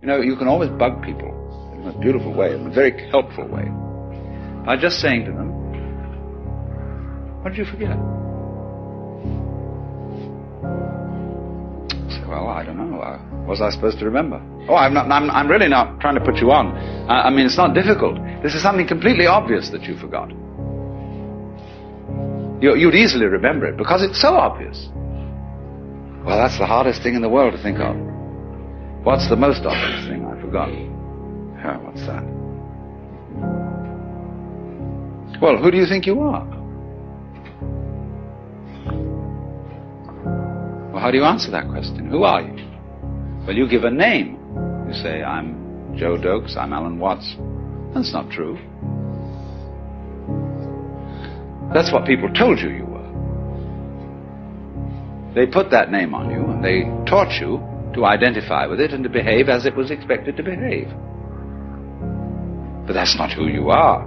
You know, you can always bug people in a beautiful way, in a very helpful way, by just saying to them, what did you forget? Say, well, I don't know. Was I supposed to remember? Oh, I'm really not trying to put you on. I mean, it's not difficult. This is something completely obvious that you forgot. You'd easily remember it because it's so obvious. Well, that's the hardest thing in the world to think of. What's the most obvious thing I forgot? Yeah, what's that? Well, who do you think you are? Well, how do you answer that question? Who are you? Well, you give a name. You say, I'm Joe Dokes, I'm Alan Watts. That's not true. That's what people told you you were. They put that name on you, and they taught you to identify with it and to behave as it was expected to behave. But that's not who you are.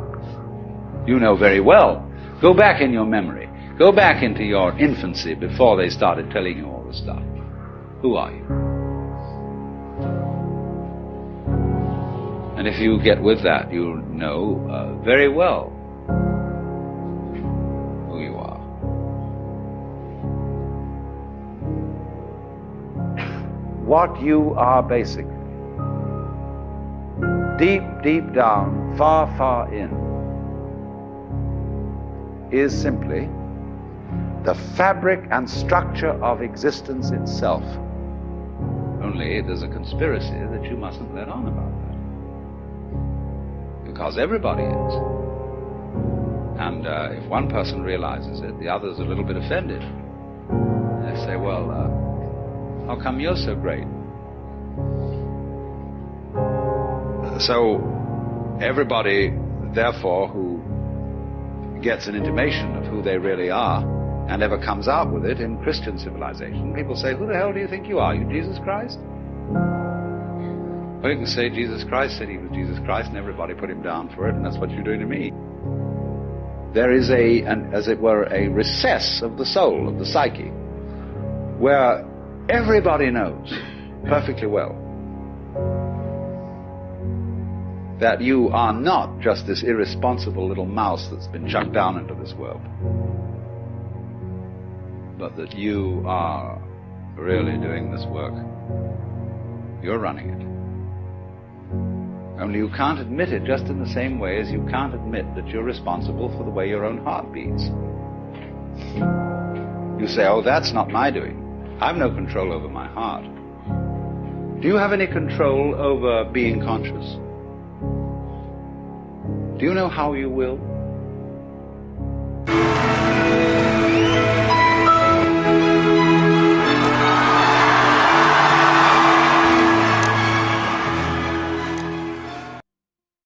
You know very well. Go back in your memory. Go back into your infancy before they started telling you all this stuff. Who are you? And if you get with that, you'll know very well who you are. What you are basically, deep, deep down, far, far in, is simply the fabric and structure of existence itself. Only there's a conspiracy that you mustn't let on about that. Because everybody is. And if one person realizes it, the other's a little bit offended. They say, well, how come you're so great? So everybody, therefore, who gets an intimation of who they really are and ever comes out with it in Christian civilization, people say, who the hell do you think you are? You Jesus Christ? Well, you can say Jesus Christ said he was Jesus Christ and everybody put him down for it, and that's what you're doing to me. There is as it were, a recess of the soul, of the psyche, where everybody knows perfectly well that you are not just this irresponsible little mouse that's been chucked down into this world, but that you are really doing this work. You're running it. Only you can't admit it just in the same way as you can't admit that you're responsible for the way your own heart beats. You say, oh, that's not my doing. I've no control over my heart. Do you have any control over being conscious? Do you know how you will?